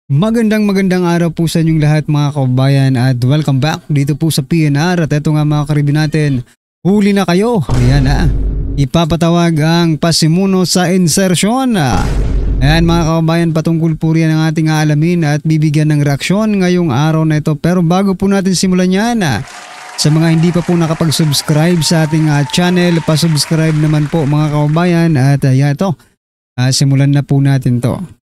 Magandang araw po sa inyong lahat mga kababayan at welcome back dito po sa PNR. At eto nga mga karibin natin, huli na kayo. Ayan na, ipapatawag ang pasimuno sa insertion. Ayan mga kababayan, patungkol po riyan ang ating aalamin at bibigyan ng reaksyon ngayong araw na ito. Pero bago po natin simulan yan, sa mga hindi pa po nakapag-subscribe sa ating channel, pasubscribe naman po mga kababayan. At ayan ito, simulan na po natin to.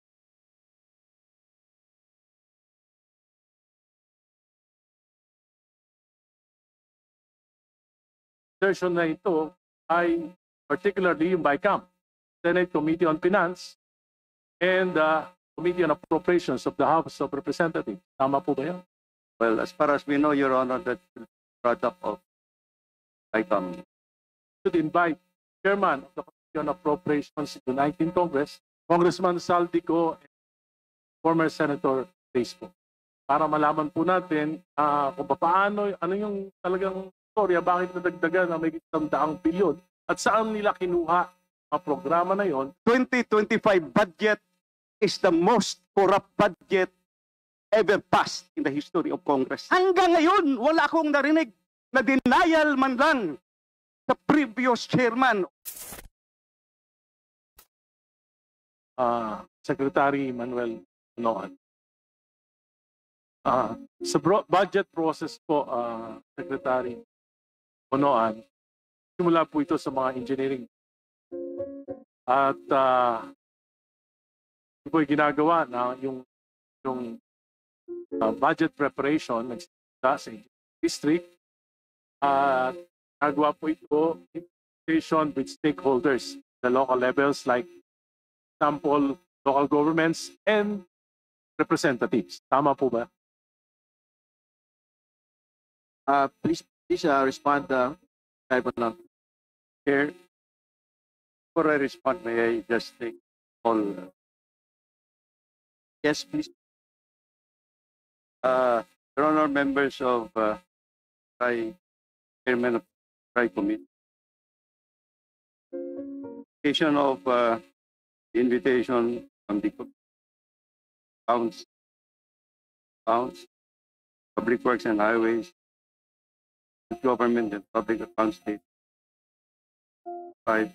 Session na ito ay particularly yung BICAM, Senate Committee on Finance and Committee on Appropriations of the House of Representatives. Tama po ba yan? Well, as far as we know, Your Honor, that's the product of BICAM. Should invite Chairman of the Committee on Appropriations in the 19th Congress, Congressman Saldico and former Senator Basco, para malaman po natin kung paano, ano yung talagang storya, bakit nadagdagan na may 100 bilyon at saan nila kinuha ang programa na yon. 2025 budget is the most corrupt budget ever passed in the history of Congress. Hanggang ngayon, wala akong narinig na denial man lang sa previous chairman. Secretary Manuel Noan. Sa budget process po, Secretary Noan, simula po ito sa mga engineering. At ito po ginagawa na yung budget preparation nagsimula sa district at nagawa po ito in consultation with stakeholders, the local levels like example, local governments and representatives. Tama po ba? Please respond, Here, before I respond, may I just take all? Yes, please. Your Honor, members of Chairman of TRI Committee. Occasion of invitation from the Council, Public Works and Highways, Government and Public Accounts State. 5.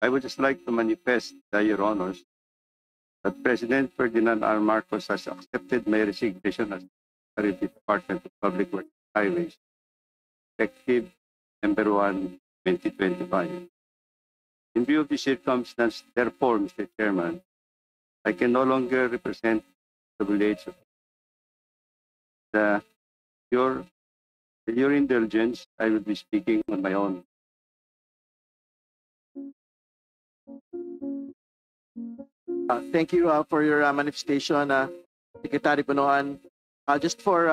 I would just like to manifest, Your Honors, that President Ferdinand R. Marcos has accepted my resignation as Secretary of the Department of Public Works and Highways, effective December 1, 2025. In view of the circumstance, therefore, Mr. Chairman, I can no longer represent the village of your indulgence, I will be speaking on my own. Thank you for your manifestation, Secretary Bonoan. Just for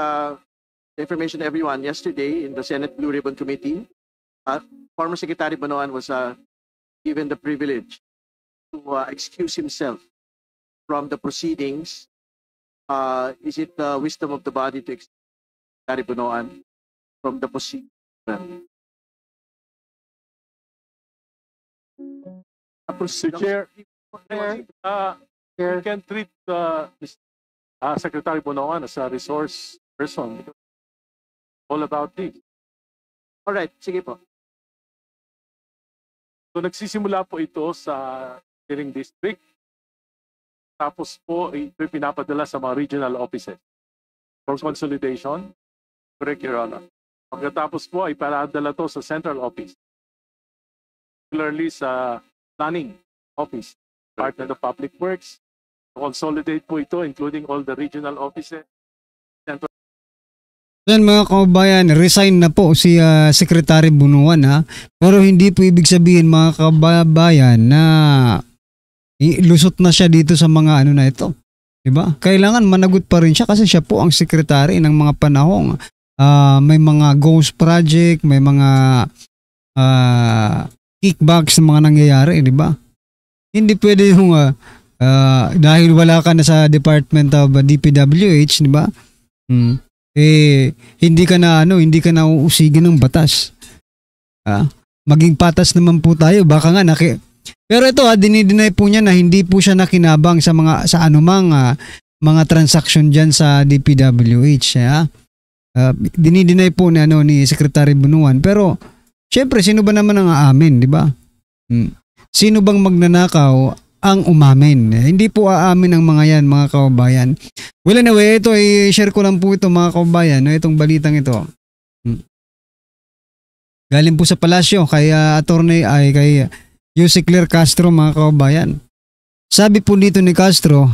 information to everyone, yesterday in the Senate Blue Ribbon Committee, former Secretary Bonoan was given the privilege to excuse himself from the proceedings. Is it the wisdom of the body to excuse Secretary Bonoan from the proceedings? Chair, you can treat Secretary Bonoan as a resource person. All about this. All right, sige po. So nagsisimula po ito sa hearing district. Tapos po ito pinapadala sa mga regional offices for consolidation. Correct, Your Honor. Pagkatapos po ay paradala to sa central office. Particularly sa planning office, Department of Public Works. Consolidate po ito including all the regional offices. Yan mga kababayan, resign na po si Secretary Bonoan ha. Pero hindi po ibig sabihin mga kababayan na lusot na siya dito sa mga ano na ito. Diba? Kailangan managot pa rin siya kasi siya po ang secretary ng mga panahong may mga ghost project, may mga kickbacks na mga nangyayari, di ba? Hindi pwede yung dahil wala ka na sa Department of DPWH, di ba? Hindi ka na uusigin ng batas. Maging patas naman po tayo. Baka nga Pero ito dinideny po niya na hindi po siya nakinabang sa anumang mga transaction diyan sa DPWH. Dinideny po ni Secretary Bunuan. Pero syempre sino ba naman ang aamin, di ba? Sino bang magnanakaw ang umamin? Hindi po aamin ang mga yan, mga kababayan. Well, anyway, ito i-share ko lang po ito, mga kababayan, itong balitang ito. Galing po sa palasyo kay kay Yusek Claire Castro, mga kababayan. Sabi po dito ni Castro,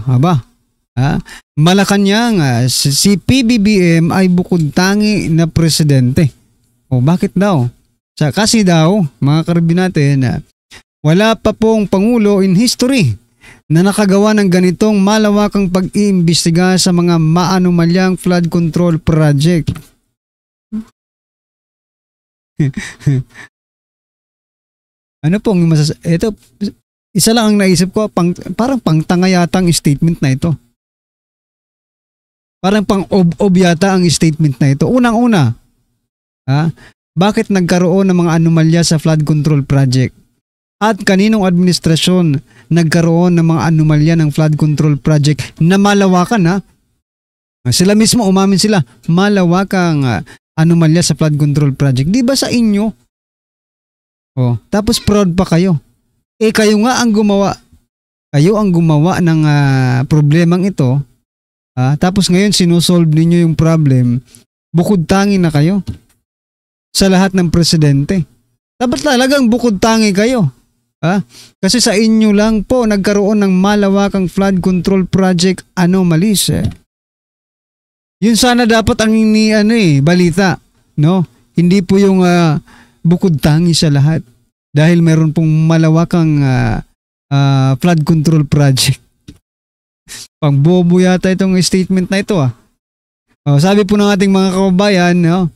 Malacanang, si PBBM ay bukod tangi na presidente. O bakit daw? Kasi daw, mga karibin natin, wala pa pong pangulo in history na nakagawa ng ganitong malawakang pag-iimbestiga sa mga maanomalyang flood control project. Ano pong ito, isa lang ang naisip ko, parang pangtanga yata ang statement na ito. Parang pang-ob yata ang statement na ito. Unang-una, bakit nagkaroon ng mga anomalya sa flood control project? At kaninong administrasyon nagkaroon ng mga anomalya ng flood control project na malawakan? Sila mismo, umamin sila, malawakang anomalya sa flood control project. Di ba sa inyo? Tapos proud pa kayo. Kayo nga ang gumawa. Kayo ang gumawa ng problemang ito. Tapos ngayon sinusolve ninyo yung problem. Bukod tangi na kayo sa lahat ng presidente. Dapat talagang bukod tangi kayo. Kasi sa inyo lang po nagkaroon ng malawakang flood control project anomalies. Yun sana dapat ang balita, no? Hindi po yung bukod tangi sa lahat dahil meron pong malawakang flood control project. Pangbobo yata itong statement na ito. Sabi po ng ating mga kababayan,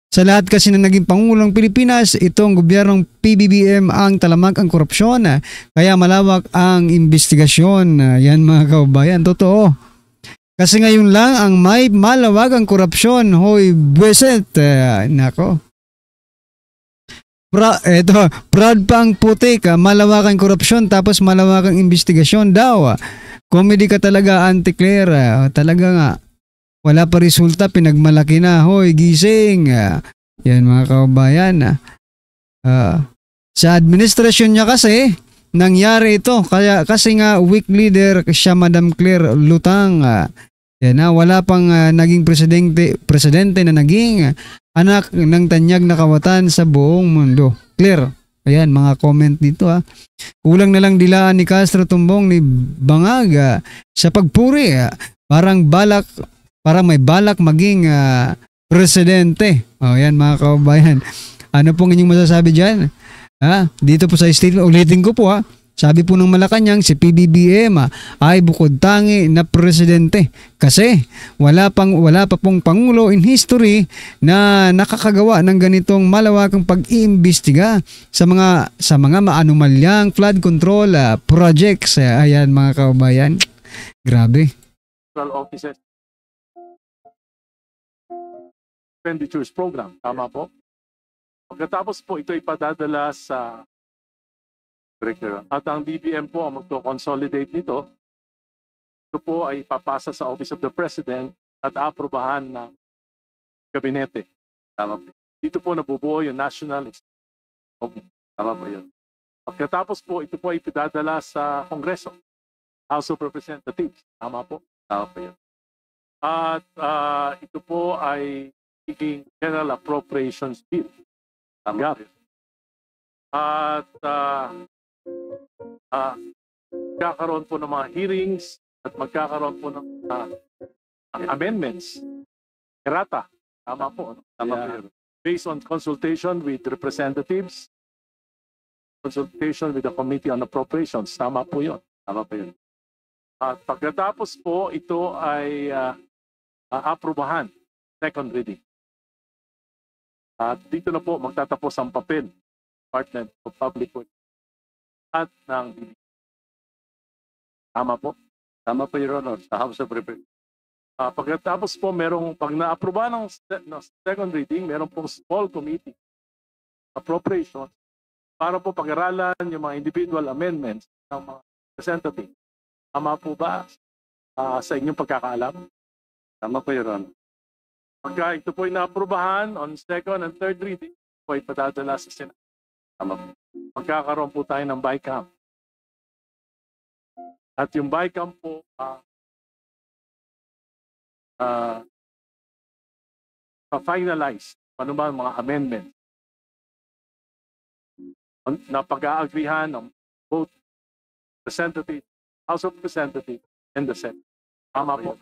sa lahat kasi na naging Pangulong Pilipinas, itong gobyernong PBBM ang talamak ang korupsyon. Kaya malawak ang investigasyon. Yan mga kababayan, totoo. Kasi ngayon lang ang may malawak ang korupsyon. Hoy, buweset. Nako. Proud pa ang putik. Malawak ang korupsyon tapos malawak ang investigasyon daw. Comedy ka talaga, Auntie Claire. Talaga nga. Wala pa resulta, pinagmalaki na. Hoy, gising. Yan mga kababayan. Sa administrasyon niya kasi, nangyari ito. Kasi nga, weak leader siya, Madam Claire Lutang. Wala pang naging presidente na naging anak ng tanyag na kawatan sa buong mundo. Claire. Ayan, mga comment dito. Kulang na lang dilaan ni Castro Tumbong ni Bangag sa pagpuri. Parang may balak maging presidente. Yan mga kababayan. Ano pong inyong masasabi dyan? Dito po sa statement, ulitin ko po Sabi po ng Malacanang, si PBBM ay bukod tangi na presidente. Kasi wala pa pong pangulo in history na nakakagawa ng ganitong malawakang pag-iimbestiga sa mga maanomalyang flood control projects. Ayan mga kababayan. Grabe. Offices expenditures program. Tama po. Pagkatapos po ito ipadadala sa at ang DBM po ang magto-consolidate nito. Ito po ay ipapasa sa Office of the President at aprobahan ng Kabinete. Tama po. Dito po nabubuo yung National Executive. Tama po yun. Pagkatapos po ito po ay ipadadala sa Kongreso, House of Representatives. Tama po. Tama po yun. At ito po ay magiging General Appropriations Bill. Tama po yun. At magkakaroon po ng mga hearings at magkakaroon po ng amendments. Errata. Tama po. Tama po. Based on consultation with representatives, consultation with the Committee on Appropriations. Tama po yun. Tama po yun. At pagkatapos po, ito ay aprubahan. Second reading. At dito na po magtatapos ang papel. Department of Public Works at ng DBM. Tama po? Tama po, Your Honor, sa House of Representatives. Pagkatapos po, pag na-aproba ng second reading, meron pong small committee appropriations para po pag-aralan yung mga individual amendments ng mga representative. Tama po ba sa inyong pagkakaalam? Tama po, Your Honor. Pagka ito po ay naaprubahan on second and third reading, po ay padadala sa Senado. Tama po. Magkakaroon po tayo ng BICAM. At yung BICAM po, finalize ano ba mga amendments na pag-aagrihan ng both Representative, House of Representatives and the Senate. Tama po.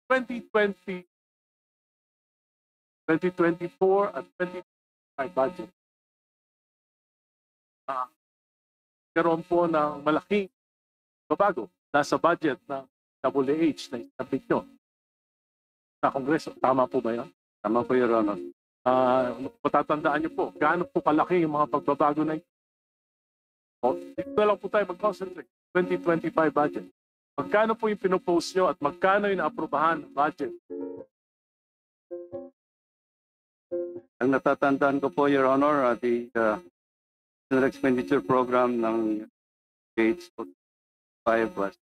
2020, 2024 at 2025 budget. Karoon po ng malaking babago nasa budget ng WH na isabit nyo sa Kongreso. Tama po ba yan? Tama po, Your Honor. Patatandaan nyo po, gaano po kalaki yung mga pagbabago na ito. Dito na lang po tayo mag-concentrate. 2025 budget. Magkano po yung pinopose nyo at magkano yung naaprubahan ng budget? Ang natatandaan ko po, Your Honor, the general expenditure program ng Gates 5 was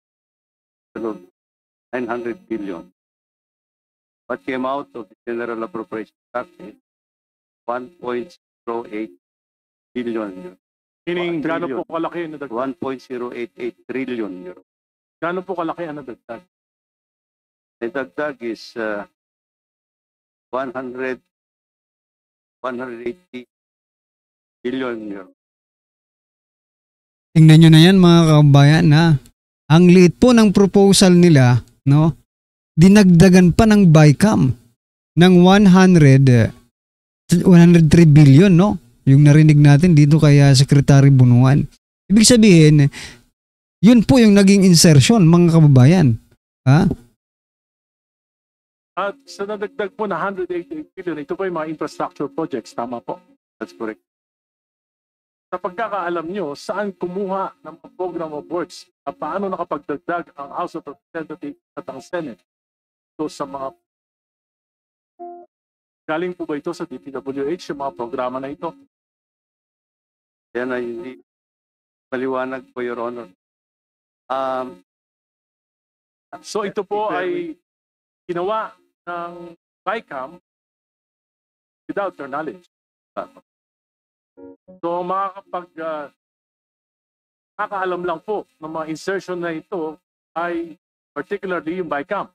900 billion. What came out of the General Appropriation Act is 1.08 billion. Meaning, gaano po kalaki yung nadagdag? 1.088 trillion euro. Gaano po kalaki ang nadagdag? Nadagdag is 180 billion euro. Tingnan nyo na yan mga kabayan na ang liit po ng proposal nila, no? Dinagdagan pa ng BICAM ng 103 billion, no? Yung narinig natin dito kay Secretary Bunuan. Ibig sabihin, yun po yung naging insertion mga kababayan. Ha? At sa nadagdag po na 188 billion, ito po yung mga infrastructure projects. Tama po. That's correct. Sa pagkakaalam nyo, saan kumuha ng mga program of works at paano nakapagdagdag ang House of Representatives at ang Senate? So sa mga galing po ba ito sa DPWH, yung mga programa na ito? Yan ay hindi maliwanag po, Your Honor. So ito po ay ginawa ng BICAM without their knowledge. So makakaalam lang po ng mga insertion na ito ay particularly yung BICAM,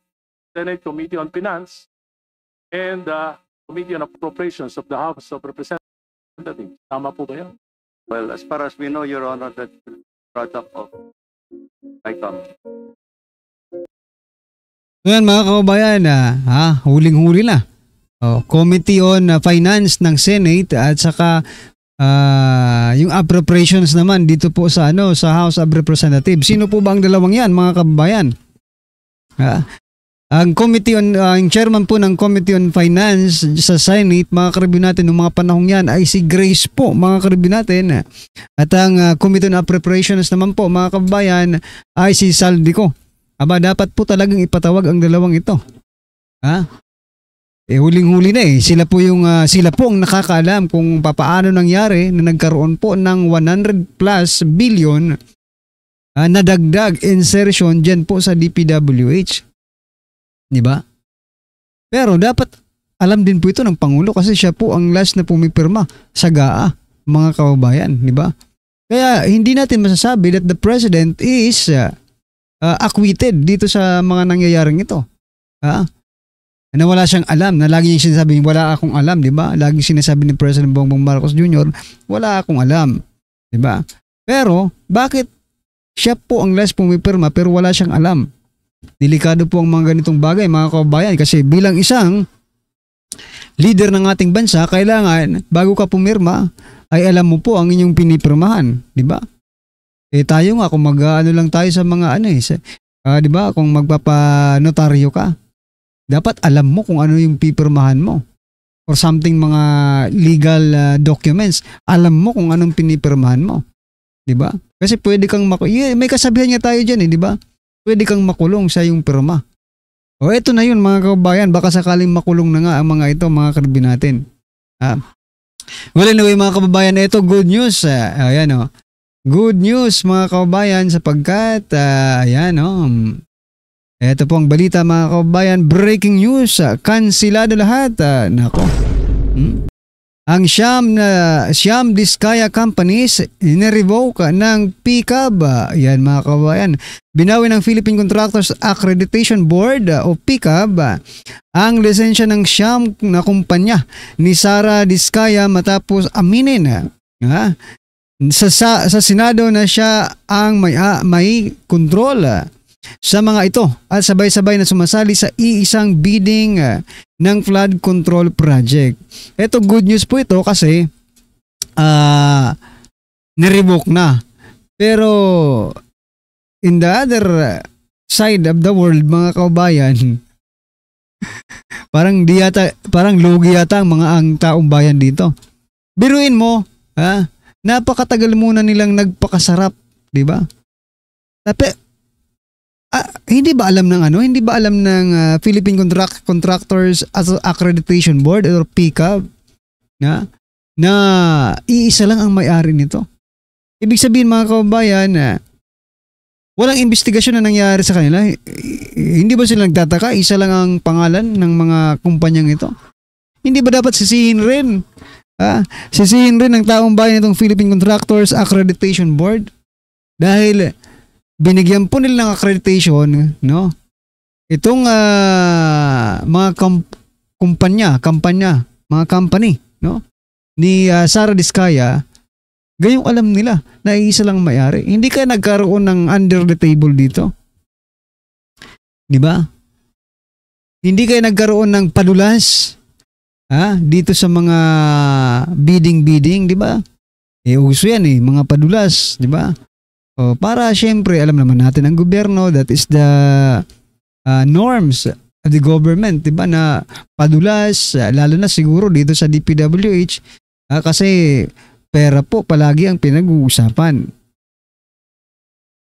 Senate Committee on Finance, and the Committee on Appropriations of the House of Representatives. Tama po ba yan? Well, as far as we know, Your Honor, that's the product of BICAM. So yan mga kababayan, huling-huli na. Committee on Finance ng Senate at saka yung appropriations naman dito po sa House of Representatives. Sino po ba ang dalawang yan mga kababayan? Ang chairman po ng Committee on Finance sa Senate, mga karibin natin noong mga panahong yan ay si Grace po, mga karibin natin. At ang Committee on Appropriations naman po, mga kababayan, ay si Saldico. Dapat po talagang ipatawag ang dalawang ito. Huling-huli na eh. Sila po ang nakakaalam kung paano nangyari na nagkaroon po ng 100 plus billion na dagdag insertion dyan po sa DPWH. Diba? Pero dapat alam din po ito ng Pangulo kasi siya po ang last na pumipirma sa GAA, mga kababayan. Diba? Kaya hindi natin masasabi that the President is acquitted dito sa mga nangyayaring ito. Na wala siyang alam, na lagi niyang sinasabi, wala akong alam, di ba? Lagi sinasabi ni President Bongbong Marcos Jr., wala akong alam, di ba? Pero, bakit siya po ang last pumipirma pero wala siyang alam? Delikado po ang mga ganitong bagay, mga kababayan, kasi bilang isang leader ng ating bansa, kailangan, bago ka pumirma, ay alam mo po ang inyong pinipirmahan, di ba? Tayo nga, kung mag-ano lang tayo sa mga di ba? Kung magpapanotaryo ka, dapat alam mo kung ano yung pipirmahan mo. Or something, mga legal documents, alam mo kung anong pinipirmahan mo. Diba? Kasi pwede kang may kasabihan nga tayo dyan di ba? Pwede kang makulong sa yung pirma. Eto na yun mga kababayan, baka sakaling makulong na nga ang mga ito, mga karibin natin. Well, anyway mga kababayan, ito good news. Ayan o. Good news mga kababayan sapagkat, ayan o. Ito po ang balita mga kababayan. Breaking news. Kansilado lahat. Nako. Ang Siyam Diskaya Companies nirevoke ng PCAB. Yan mga kababayan. Binawi ng Philippine Contractors Accreditation Board o PCAB ang lisensya ng siyam na kumpanya ni Sara Diskaya matapos aminin sa Senado na siya ang may kontrol sa mga ito at sabay-sabay na sumasali sa iisang bidding ng flood control project. Ito good news po ito kasi nirevoke na. Pero in the other side of the world mga kababayan, parang lugi yata ang taong bayan dito. Biruin mo, napakatagal muna nilang nagpakasarap, di ba? Tapi hindi ba alam ng Philippine Contractors Accreditation Board or PCAB na iisa lang ang may-ari nito? Ibig sabihin mga kababayan, walang investigasyon na nangyari sa kanila. Hindi ba sila nagtataka? Isa lang ang pangalan ng mga kumpanyang ito. Hindi ba dapat sisihin rin? Sisihin rin ng taong bayan itong Philippine Contractors Accreditation Board? Dahil binigyan po nila ng accreditation, no? Itong mga mga company, no? Ni Sara Diskaya, gayong alam nila na isa lang may-ari. Hindi ka nagkaroon ng under the table dito. Di ba? Hindi kayo nagkaroon ng padulas dito sa mga bidding, di ba? Uso yan mga padulas, di ba? Para syempre alam naman natin ang gobyerno, that is the norms of the government, di ba, na padulas, lalo na siguro dito sa DPWH, kasi pera po palagi ang pinag-uusapan.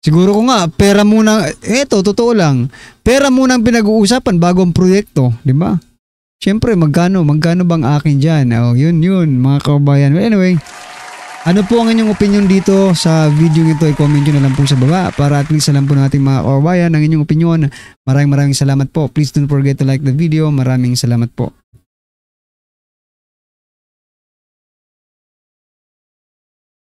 Siguro ko nga, pera muna, totoo lang, pera muna ang pinag-uusapan bago ang proyekto, di ba? Syempre, magkano bang akin dyan? Yun, mga kababayan. Well, anyway, ano po ang inyong opinion dito sa video nito? I-comment nyo na lang po sa baba para at least alam po natin mga kababayan ang inyong opinion. Maraming salamat po. Please don't forget to like the video. Maraming salamat po.